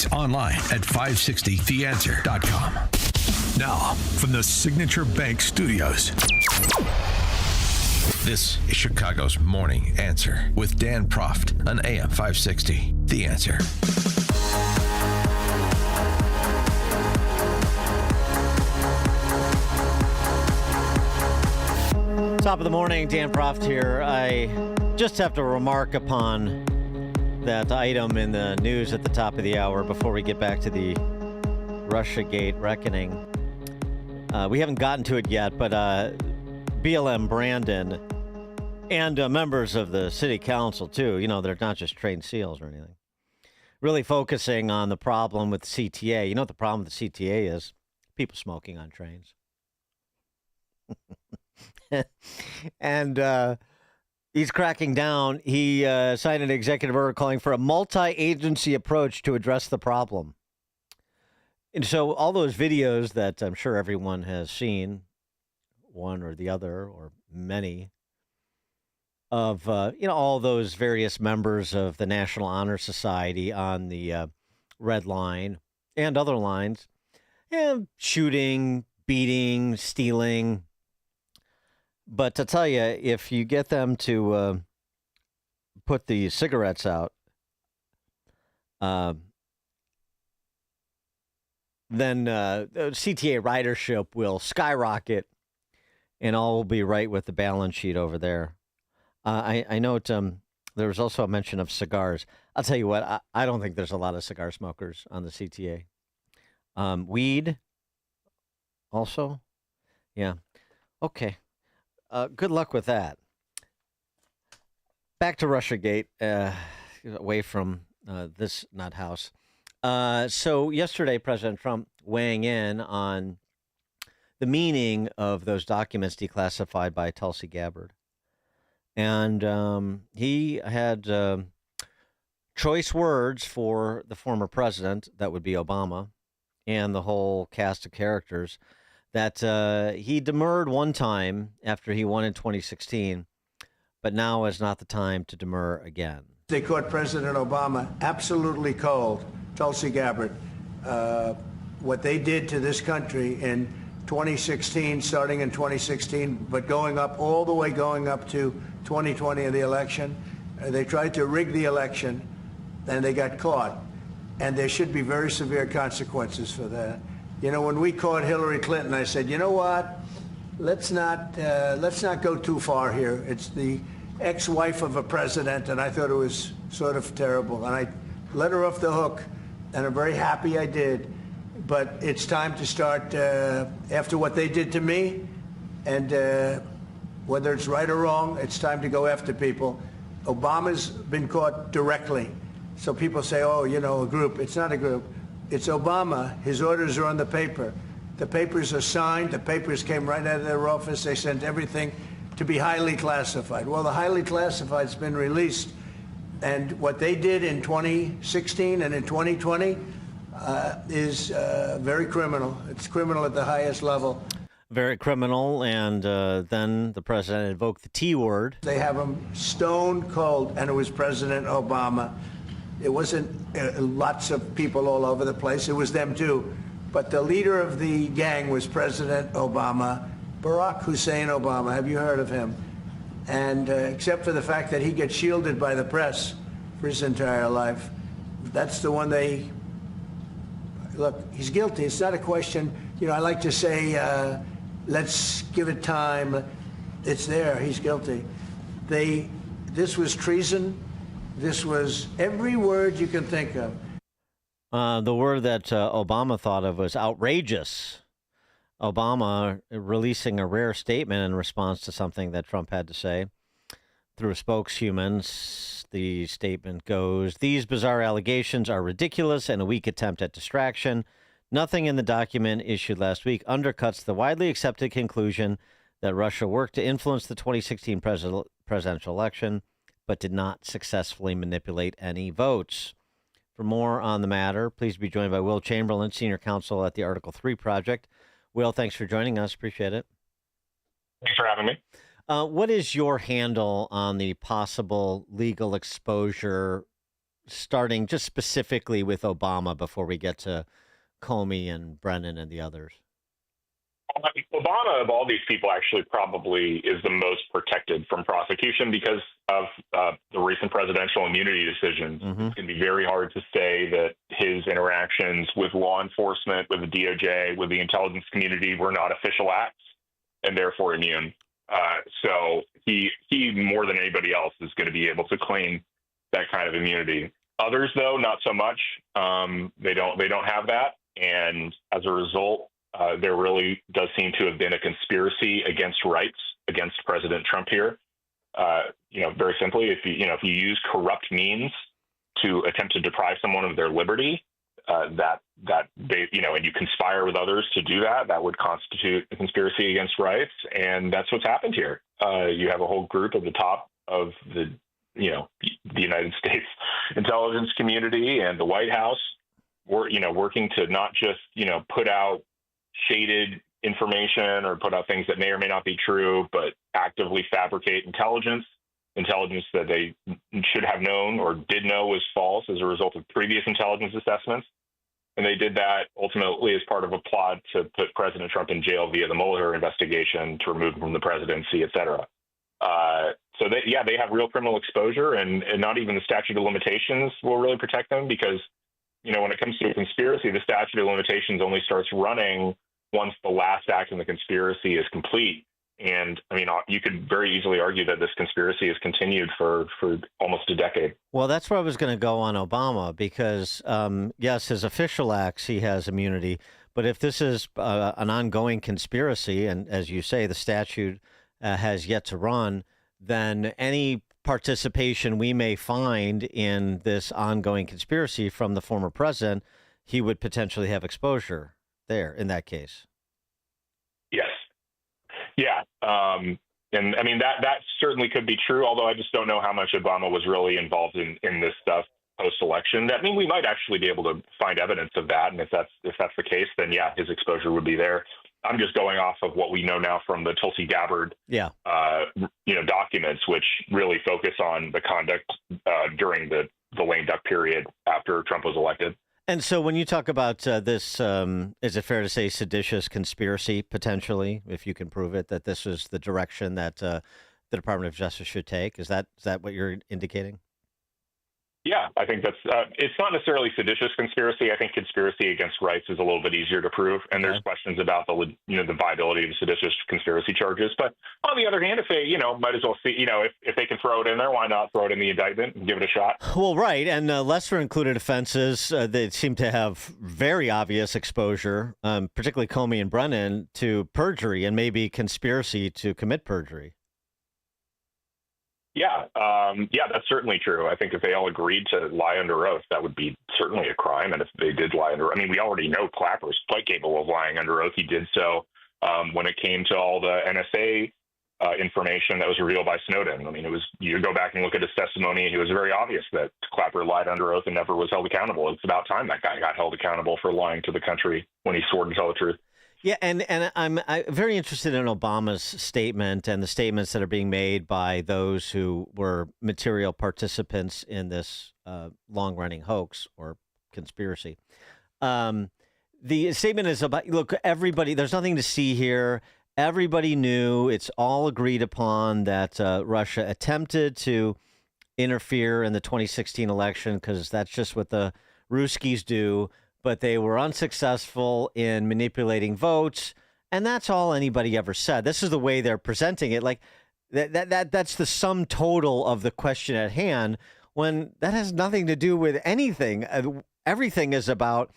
Weeknights online at 560theanswer.com. Now, from the Signature Bank Studios, this is Chicago's Morning Answer with Dan Proft on AM 560. The Answer. Top of the morning, Dan Proft here. I just have to remark upon that item in the news at the top of the hour before we get back to the Russiagate reckoning. We haven't gotten to it yet, but BLM Brandon and members of the city council, too, you know, they're not just trained SEALs or anything, really focusing on the problem with CTA. You know what the problem with the CTA is? People smoking on trains. And he's cracking down. He signed an executive order calling for a multi-agency approach to address the problem. And so all those videos that I'm sure everyone has seen, one or the other or many, of all those various members of the National Honor Society on the Red Line and other lines, and shooting, beating, stealing. But to tell you, if you get them to put the cigarettes out, then CTA ridership will skyrocket, and all will be right with the balance sheet over there. I note there was also a mention of cigars. I'll tell you what, I don't think there's a lot of cigar smokers on the CTA. Weed, also? Yeah. Okay. Good luck with that. Back to Russiagate, away from this nut house. So yesterday, President Trump weighing in on the meaning of those documents declassified by Tulsi Gabbard. And he had choice words for the former president, that would be Obama, and the whole cast of characters. That he demurred one time after he won in 2016, but now is not the time to demur again. They caught President Obama absolutely cold, Tulsi Gabbard. What they did to this country in 2016, starting in 2016, but going up all the way going up to 2020 in the election. They tried to rig the election, and they got caught. And there should be very severe consequences for that. You know, when we caught Hillary Clinton, I said, you know what? Let's not go too far here. It's the ex-wife of a president, and I thought it was sort of terrible. And I let her off the hook, and I'm very happy I did. But it's time to start, after what they did to me, and whether it's right or wrong, it's time to go after people. Obama's been caught directly. So people say, oh, you know, a group. It's not a group. It's Obama. His orders are on the paper. The papers are signed. The papers came right out of their office. They sent everything to be highly classified. Well, the highly classified's been released. And what they did in 2016 and in 2020 is very criminal. It's criminal at the highest level. Very criminal. And then the president invoked the T word. They have him stone cold, and it was President Obama. It wasn't lots of people all over the place. It was them, too. But the leader of the gang was President Obama, Barack Hussein Obama. Have you heard of him? And except for the fact that he gets shielded by the press for his entire life, that's the one they... Look, he's guilty. It's not a question. You know, I like to say, let's give it time. It's there. He's guilty. This was treason. This was every word you can think of. The word that Obama thought of was outrageous. Obama releasing a rare statement in response to something that Trump had to say. Through a spokeshuman, the statement goes, "These bizarre allegations are ridiculous and a weak attempt at distraction. Nothing in the document issued last week undercuts the widely accepted conclusion that Russia worked to influence the 2016 presidential election, but did not successfully manipulate any votes." For more on the matter, please be joined by Will Chamberlain, Senior Counsel at the Article 3 Project. Will, thanks for joining us. Appreciate it. Thanks for having me. What is your handle on the possible legal exposure starting just specifically with Obama before we get to Comey and Brennan and the others? Obama, of all these people, actually probably is the most protected from prosecution because of the recent presidential immunity decisions. Mm-hmm. It's going to be very hard to say that his interactions with law enforcement, with the DOJ, with the intelligence community were not official acts and therefore immune. So he more than anybody else is going to be able to claim that kind of immunity. Others, though, not so much. They don't have that, and as a result, there really does seem to have been a conspiracy against rights against President Trump here. Very simply, if you use corrupt means to attempt to deprive someone of their liberty, and you conspire with others to do that, that would constitute a conspiracy against rights, and that's what's happened here. You have a whole group at the top of the United States intelligence community and the White House, working to not just put out shaded information or put out things that may or may not be true, but actively fabricate intelligence that they should have known or did know was false as a result of previous intelligence assessments. And they did that ultimately as part of a plot to put President Trump in jail via the Mueller investigation, to remove him from the presidency, et cetera. So they have real criminal exposure, and not even the statute of limitations will really protect them because, when it comes to a conspiracy, the statute of limitations only starts running once the last act in the conspiracy is complete. And you could very easily argue that this conspiracy has continued for almost a decade. Well, that's where I was going to go on Obama, because yes, his official acts, he has immunity. But if this is an ongoing conspiracy, and as you say, the statute has yet to run, then any participation we may find in this ongoing conspiracy from the former president, he would potentially have exposure there in that case. Yes. Yeah. And that certainly could be true, although I just don't know how much Obama was really involved in this stuff post-election. We might actually be able to find evidence of that. And if that's the case, then yeah, his exposure would be there. I'm just going off of what we know now from the Tulsi Gabbard, documents, which really focus on the conduct during the lame duck period after Trump was elected. And so when you talk about this, is it fair to say seditious conspiracy, potentially, if you can prove it, that this is the direction that the Department of Justice should take? Is that what you're indicating? Yeah, I think that's it's not necessarily seditious conspiracy. I think conspiracy against rights is a little bit easier to prove. And there's questions about the viability of the seditious conspiracy charges. But on the other hand, if they, might as well see, if they can throw it in there, why not throw it in the indictment and give it a shot? Well, right. And lesser included offenses, they seem to have very obvious exposure, particularly Comey and Brennan, to perjury and maybe conspiracy to commit perjury. Yeah, that's certainly true. I think if they all agreed to lie under oath, that would be certainly a crime. And if they did lie under, we already know Clapper's quite capable of lying under oath. He did so when it came to all the NSA information that was revealed by Snowden. It was, you go back and look at his testimony, and it was very obvious that Clapper lied under oath and never was held accountable. It's about time that guy got held accountable for lying to the country when he swore to tell the truth. Yeah, and I'm very interested in Obama's statement and the statements that are being made by those who were material participants in this long-running hoax or conspiracy. The statement is about, look, everybody, there's nothing to see here. Everybody knew, it's all agreed upon that Russia attempted to interfere in the 2016 election because that's just what the Ruskies do. But they were unsuccessful in manipulating votes, and that's all anybody ever said. This is the way they're presenting it, like that's the sum total of the question at hand, when that has nothing to do with anything. Everything is about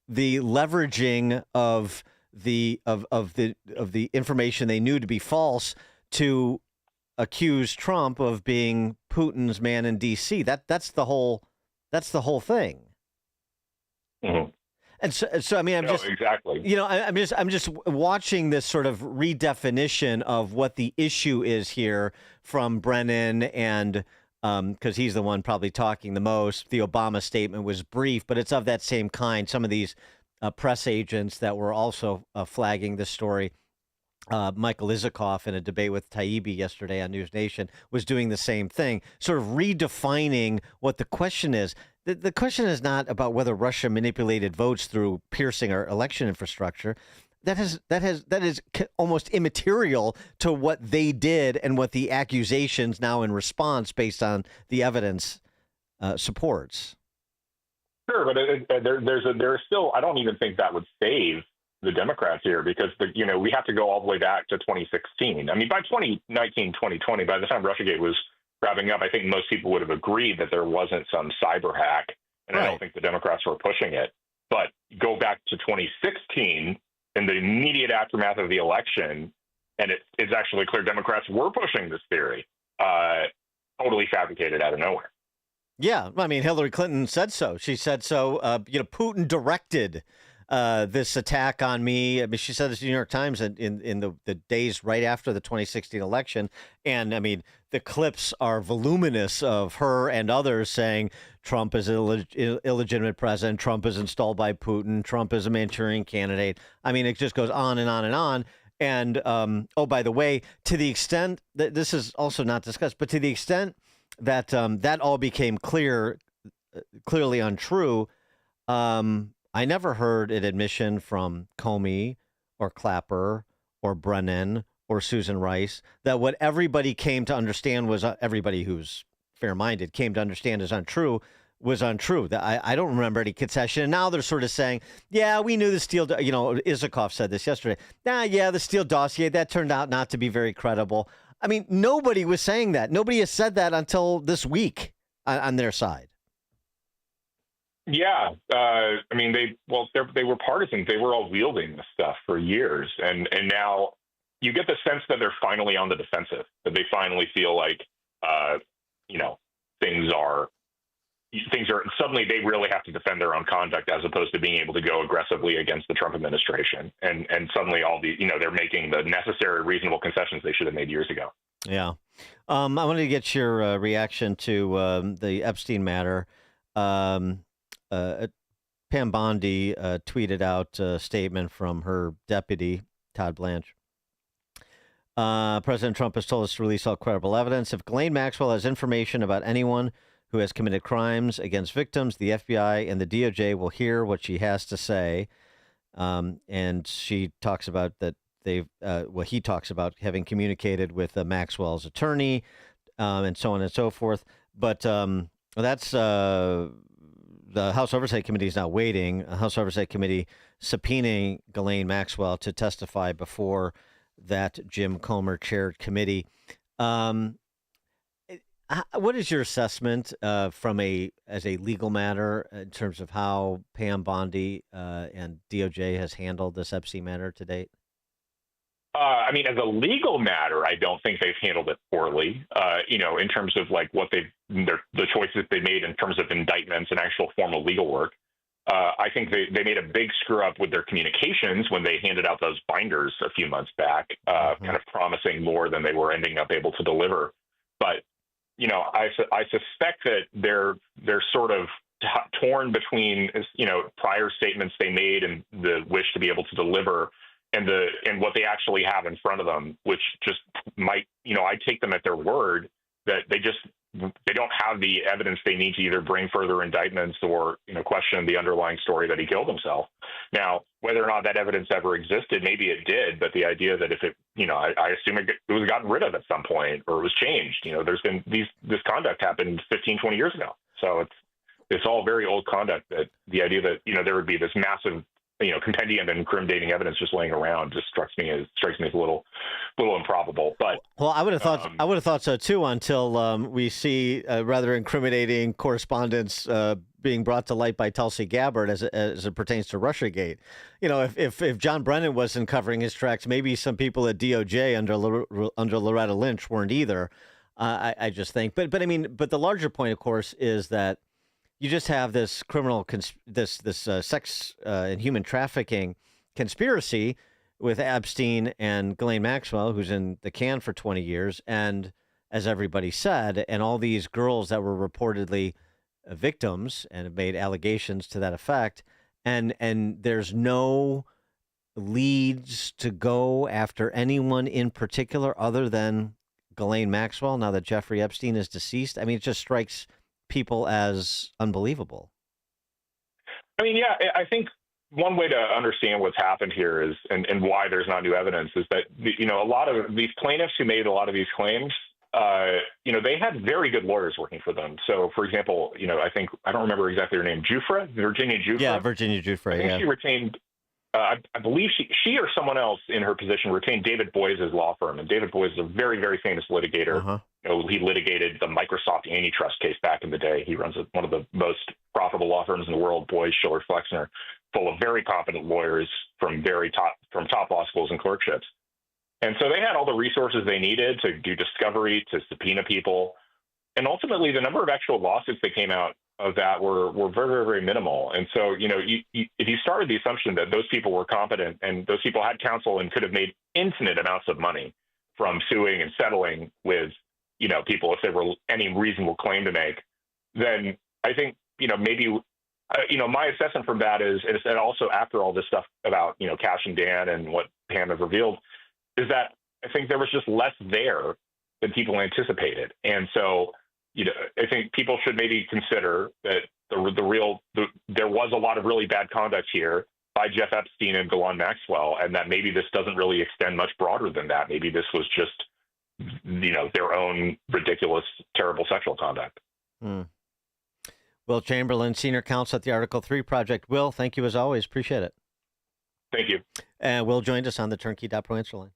the leveraging of the information they knew to be false to accuse Trump of being Putin's man in D.C. That's the whole thing. Mm-hmm. And so I'm just exactly. I'm just watching this sort of redefinition of what the issue is here from Brennan, and because he's the one probably talking the most. The Obama statement was brief, but it's of that same kind. Some of these press agents that were also flagging this story. Michael Isikoff, in a debate with Taibbi yesterday on News Nation, was doing the same thing, sort of redefining what the question is. the question is not about whether Russia manipulated votes through piercing our election infrastructure. That is almost immaterial to what they did and what the accusations now in response, based on the evidence, supports. Sure, but there's still, I don't even think that would save the Democrats here, because we have to go all the way back to 2016. I mean, by 2019, 2020, by the time Russiagate was wrapping up, I think most people would have agreed that there wasn't some cyber hack, and I don't think the Democrats were pushing it. But go back to 2016, in the immediate aftermath of the election, and it's actually clear Democrats were pushing this theory, totally fabricated out of nowhere. Yeah, I mean, Hillary Clinton said so. She said so. Putin directed this attack on me. I mean, she said this to the New York Times in the days right after the 2016 election. And I mean, the clips are voluminous of her and others saying Trump is an illegitimate president. Trump is installed by Putin. Trump is a Manchurian candidate. I mean, it just goes on and on and on. And by the way, to the extent that this is also not discussed, but to the extent that that all became clearly untrue, I never heard an admission from Comey or Clapper or Brennan or Susan Rice that what everybody came to understand was everybody who's fair-minded came to understand is untrue was untrue. That I don't remember any concession. And now they're sort of saying, yeah, we knew the Steele, Isikoff said this yesterday. The Steele dossier, that turned out not to be very credible. I mean, nobody was saying that. Nobody has said that until this week on their side. Yeah, I mean, they were partisans. They were all wielding this stuff for years, and now you get the sense that they're finally on the defensive. That they finally feel like, things are suddenly they really have to defend their own conduct as opposed to being able to go aggressively against the Trump administration. And suddenly all the they're making the necessary, reasonable concessions they should have made years ago. Yeah, I wanted to get your reaction to the Epstein matter. Pam Bondi tweeted out a statement from her deputy, Todd Blanche. President Trump has told us to release all credible evidence. If Ghislaine Maxwell has information about anyone who has committed crimes against victims, the FBI and the DOJ will hear what she has to say. And she talks about that he talks about having communicated with Maxwell's attorney and so on and so forth. But that's the House Oversight Committee is now waiting. A House Oversight Committee subpoenaing Ghislaine Maxwell to testify before that Jim Comer chaired committee. What is your assessment as a legal matter in terms of how Pam Bondi and DOJ has handled this Epstein matter to date? I mean, as a legal matter, I don't think they've handled it poorly. In terms of like the choices they made in terms of indictments and actual formal legal work. I think they made a big screw up with their communications when they handed out those binders a few months back, kind of promising more than they were ending up able to deliver. But I suspect that they're sort of torn between prior statements they made and the wish to be able to deliver and what they actually have in front of them, which just might I take them at their word that they don't have the evidence they need to either bring further indictments or question the underlying story that he killed himself. Now, whether or not that evidence ever existed, maybe it did, but the idea that if it I assume it was gotten rid of at some point or it was changed. There's been this conduct happened 15, 20 years ago, so it's all very old conduct. That the idea that there would be this massive compendium and incriminating evidence just laying around just strikes me as a little improbable. But I would have thought so too until we see rather incriminating correspondence being brought to light by Tulsi Gabbard as it pertains to Russiagate. If John Brennan wasn't covering his tracks, maybe some people at DOJ under Loretta Lynch weren't either. I just think, but the larger point, of course, is that you just have this criminal, sex and human trafficking conspiracy with Epstein and Ghislaine Maxwell, who's in the can for 20 years, and as everybody said, and all these girls that were reportedly victims and have made allegations to that effect, and there's no leads to go after anyone in particular other than Ghislaine Maxwell. Now that Jeffrey Epstein is deceased, I mean, it just strikes people as unbelievable. I mean, yeah, I think one way to understand what's happened here is, and why there's not new evidence, is that, a lot of these plaintiffs who made a lot of these claims, they had very good lawyers working for them. So, for example, I don't remember exactly her name, Virginia Giuffre. Yeah, Virginia Giuffre. I think she retained, I believe she or someone else in her position retained David Boies' law firm. And David Boies is a very, very famous litigator. Uh-huh. He litigated the Microsoft antitrust case back in the day. He runs one of the most profitable law firms in the world, Boies, Schiller, Flexner, full of very competent lawyers from top law schools and clerkships. And so they had all the resources they needed to do discovery, to subpoena people. And ultimately, the number of actual lawsuits that came out of that were very, very, very minimal. And so, if you started the assumption that those people were competent and those people had counsel and could have made infinite amounts of money from suing and settling with, people if there were any reasonable claim to make, then I think, maybe, my assessment from that is, and also after all this stuff about, Cash and Dan and what Pam have revealed, is that I think there was just less there than people anticipated. And so, I think people should maybe consider that there was a lot of really bad conduct here by Jeff Epstein and Ghislaine Maxwell, and that maybe this doesn't really extend much broader than that. Maybe this was just, their own ridiculous, terrible sexual conduct. Will Chamberlain, senior counsel at the Article 3 Project. Will, thank you as always. Appreciate it. Thank you. And Will joined us on the Turnkey.pro answer line.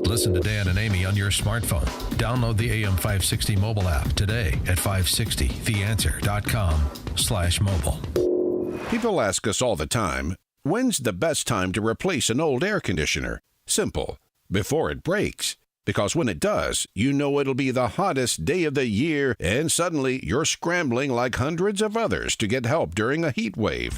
Listen to Dan and Amy on your smartphone. Download the AM 560 mobile app today at 560theanswer.com/mobile. People ask us all the time, when's the best time to replace an old air conditioner? Simple. Before it breaks. Because when it does, it'll be the hottest day of the year, and suddenly you're scrambling like hundreds of others to get help during a heat wave.